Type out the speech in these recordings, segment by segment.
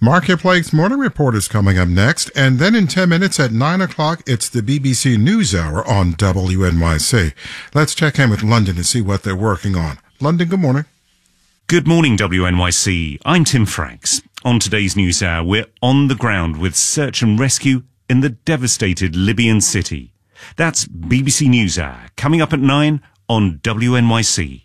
Marketplace Morning Report is coming up next, and then in 10 minutes at 9 o'clock, it's the BBC NewsHour on WNYC. Let's check in with London to see what they're working on. London, good morning. Good morning, WNYC. I'm Tim Franks. On today's NewsHour, we're on the ground with search and rescue in the devastated Libyan city. That's BBC NewsHour, coming up at 9 on WNYC.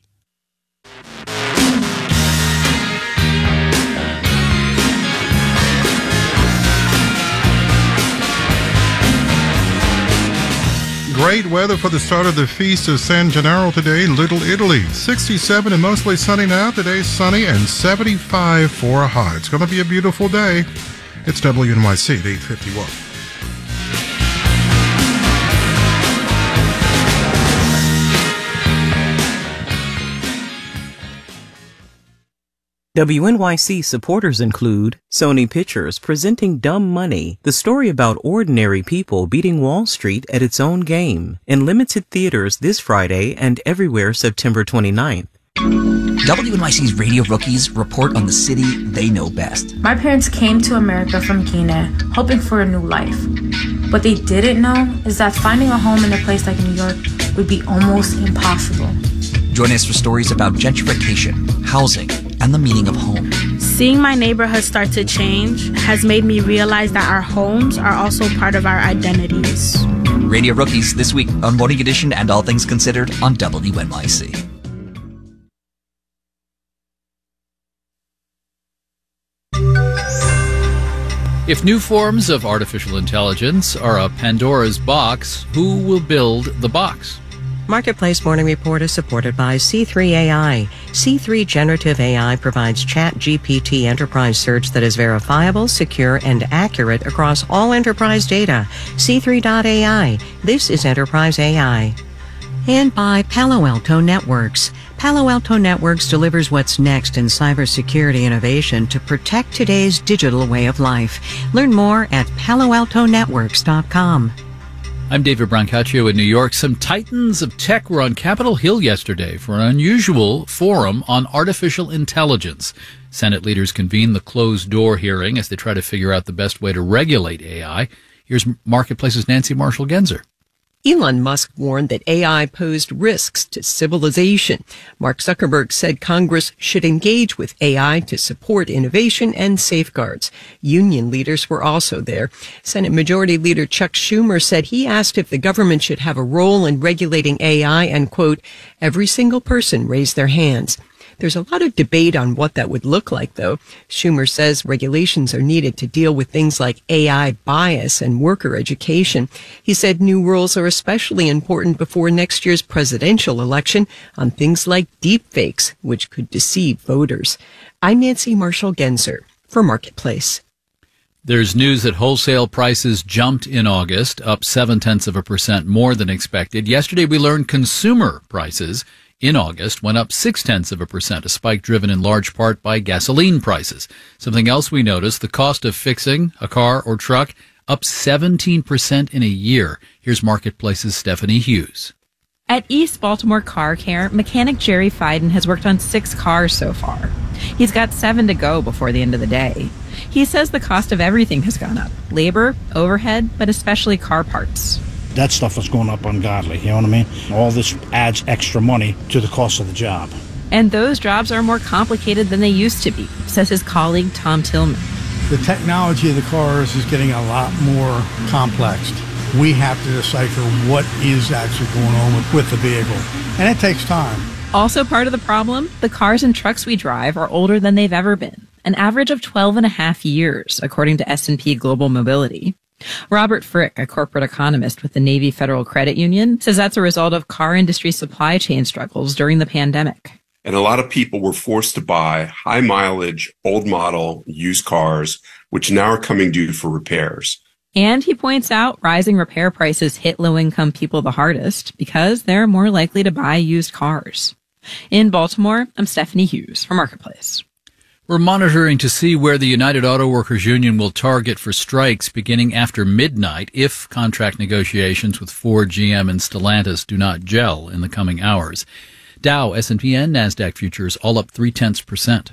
Great weather for the start of the Feast of San Gennaro today in Little Italy. 67 and mostly sunny now. Today's sunny and 75 for a high. It's going to be a beautiful day. It's WNYC at 8:51. WNYC supporters include Sony Pictures presenting Dumb Money, the story about ordinary people beating Wall Street at its own game, in limited theaters this Friday and everywhere September 29th. WNYC's Radio Rookies report on the city they know best. My parents came to America from Guinea, hoping for a new life. What they didn't know is that finding a home in a place like New York would be almost impossible. Join us for stories about gentrification, housing, and the meaning of home. Seeing my neighborhood start to change has made me realize that our homes are also part of our identities. Radio Rookies this week on Morning Edition and All Things Considered on WNYC. If new forms of artificial intelligence are a Pandora's box, who will build the box? Marketplace Morning Report is supported by C3 AI. C3 Generative AI provides ChatGPT enterprise search that is verifiable, secure, and accurate across all enterprise data. C3.ai. This is enterprise AI. And by Palo Alto Networks. Palo Alto Networks delivers what's next in cybersecurity innovation to protect today's digital way of life. Learn more at paloaltonetworks.com. I'm David Brancaccio in New York. Some titans of tech were on Capitol Hill yesterday for an unusual forum on artificial intelligence. Senate leaders convened the closed-door hearing as they try to figure out the best way to regulate AI. Here's Marketplace's Nancy Marshall-Genzer. Elon Musk warned that AI posed risks to civilization. Mark Zuckerberg said Congress should engage with AI to support innovation and safeguards. Union leaders were also there. Senate Majority Leader Chuck Schumer said he asked if the government should have a role in regulating AI and, quote, every single person raised their hands. There's a lot of debate on what that would look like, though. Schumer says regulations are needed to deal with things like AI bias and worker education. He said new rules are especially important before next year's presidential election on things like deepfakes, which could deceive voters. I'm Nancy Marshall-Genzer for Marketplace. There's news that wholesale prices jumped in August, up 0.7% more than expected. Yesterday, we learned consumer prices in August went up 0.6%, a spike driven in large part by gasoline prices. Something else we noticed, the cost of fixing a car or truck up 17% in a year. Here's Marketplace's Stephanie Hughes. At East Baltimore Car Care, mechanic Jerry Fiden has worked on 6 cars so far. He's got 7 to go before the end of the day. He says the cost of everything has gone up. Labor, overhead, but especially car parts. That stuff is going up ungodly, you know what I mean? All this adds extra money to the cost of the job. And those jobs are more complicated than they used to be, says his colleague Tom Tillman. The technology of the cars is getting a lot more complex. We have to decipher what is actually going on with the vehicle, and it takes time. Also part of the problem, the cars and trucks we drive are older than they've ever been, an average of 12 and a half years, according to S&P Global Mobility. Robert Frick, a corporate economist with the Navy Federal Credit Union, says that's a result of car industry supply chain struggles during the pandemic. And a lot of people were forced to buy high mileage, old model, used cars, which now are coming due for repairs. And he points out rising repair prices hit low-income people the hardest because they're more likely to buy used cars. In Baltimore, I'm Stephanie Hughes for Marketplace. We're monitoring to see where the United Auto Workers Union will target for strikes beginning after midnight if contract negotiations with Ford, GM, and Stellantis do not gel in the coming hours. Dow, S&P, and NASDAQ futures all up 0.3%.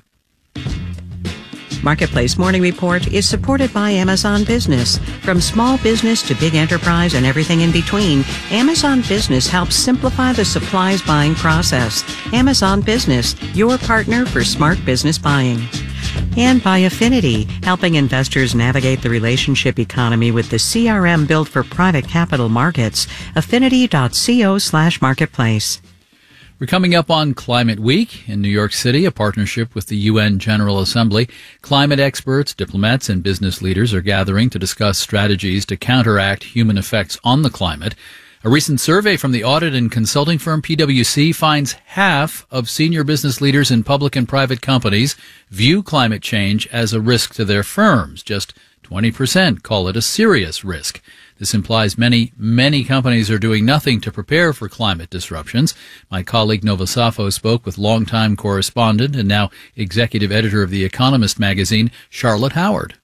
Marketplace Morning Report is supported by Amazon Business. From small business to big enterprise and everything in between, Amazon Business helps simplify the supplies buying process. Amazon Business, your partner for smart business buying. And by Affinity, helping investors navigate the relationship economy with the CRM built for private capital markets. Affinity.co/marketplace. We're coming up on Climate Week in New York City, a partnership with the UN General Assembly. Climate experts, diplomats, and business leaders are gathering to discuss strategies to counteract human effects on the climate. A recent survey from the audit and consulting firm PwC finds half of senior business leaders in public and private companies view climate change as a risk to their firms. Just 20% call it a serious risk. This implies many companies are doing nothing to prepare for climate disruptions. My colleague Nova Safo spoke with longtime correspondent and now executive editor of The Economist magazine, Charlotte Howard.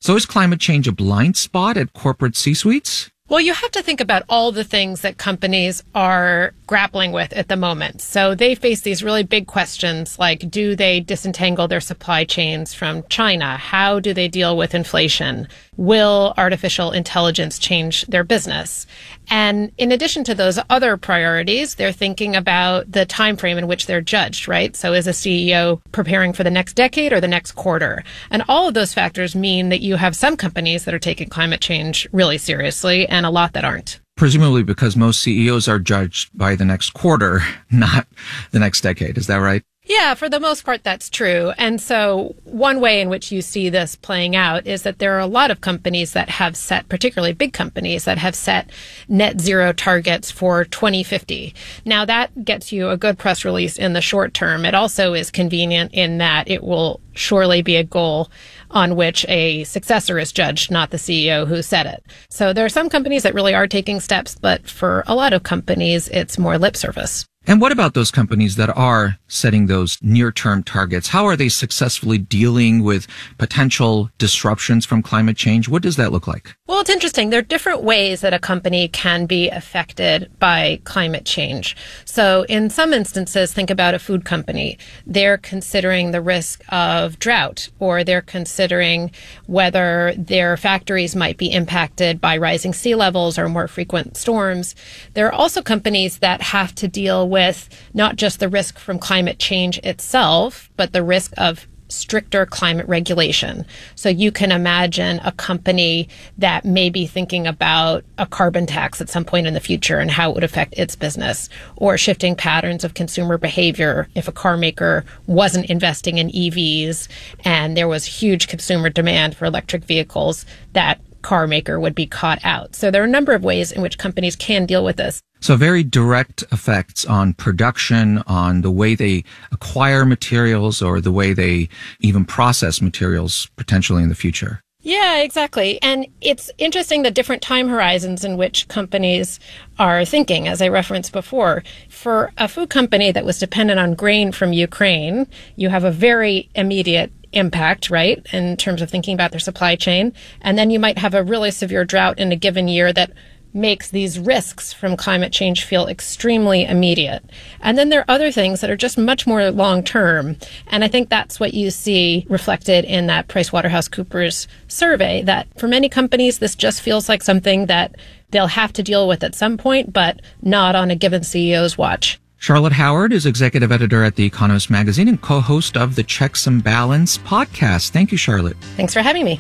So is climate change a blind spot at corporate C-suites? Well, you have to think about all the things that companies are grappling with at the moment. So they face these really big questions like, do they disentangle their supply chains from China? How do they deal with inflation? Will artificial intelligence change their business? And in addition to those other priorities, they're thinking about the time frame in which they're judged, right? So is a CEO preparing for the next decade or the next quarter? And all of those factors mean that you have some companies that are taking climate change really seriously and a lot that aren't. Presumably because most CEOs are judged by the next quarter, not the next decade. Is that right? Yeah, for the most part, that's true. And so one way in which you see this playing out is that there are a lot of companies that have set, particularly big companies, that have set net zero targets for 2050. Now, that gets you a good press release in the short term. It also is convenient in that it will surely be a goal on which a successor is judged, not the CEO who set it. So there are some companies that really are taking steps, but for a lot of companies, it's more lip service. And what about those companies that are setting those near-term targets? How are they successfully dealing with potential disruptions from climate change? What does that look like? Well, it's interesting. There are different ways that a company can be affected by climate change. So in some instances, think about a food company. They're considering the risk of drought, or they're considering whether their factories might be impacted by rising sea levels or more frequent storms. There are also companies that have to deal with not just the risk from climate change itself, but the risk of stricter climate regulation. So you can imagine a company that may be thinking about a carbon tax at some point in the future and how it would affect its business, or shifting patterns of consumer behavior. If a car maker wasn't investing in EVs and there was huge consumer demand for electric vehicles, that car maker would be caught out. So there are a number of ways in which companies can deal with this. So very direct effects on production, on the way they acquire materials, or the way they even process materials potentially in the future. Yeah, exactly. And it's interesting the different time horizons in which companies are thinking, as I referenced before. For a food company that was dependent on grain from Ukraine, you have a very immediate impact, right, in terms of thinking about their supply chain. And then you might have a really severe drought in a given year that makes these risks from climate change feel extremely immediate. And then there are other things that are just much more long-term. And I think that's what you see reflected in that PricewaterhouseCoopers survey, that for many companies, this just feels like something that they'll have to deal with at some point, but not on a given CEO's watch. Charlotte Howard is executive editor at The Economist magazine and co-host of the Checks and Balance podcast. Thank you, Charlotte. Thanks for having me.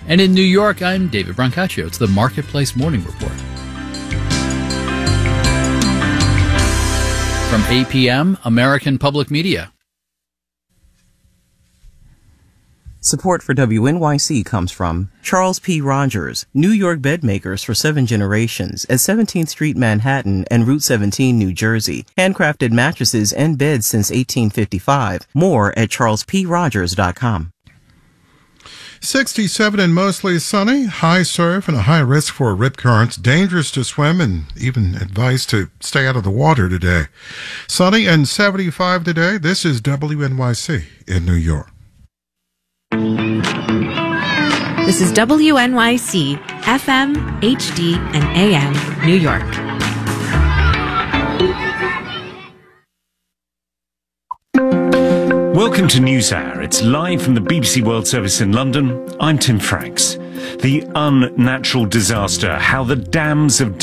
And in New York, I'm David Brancaccio. It's the Marketplace Morning Report. From APM, American Public Media. Support for WNYC comes from Charles P. Rogers, New York bed makers for 7 generations at 17th Street, Manhattan and Route 17, New Jersey. Handcrafted mattresses and beds since 1855. More at charlesprogers.com. 67 and mostly sunny, high surf and a high risk for rip currents, dangerous to swim and even advised to stay out of the water today. Sunny and 75 today. This is WNYC in New York. This is WNYC, FM, HD, and AM, New York. Welcome to NewsHour. It's live from the BBC World Service in London. I'm Tim Franks. The unnatural disaster, how the dams of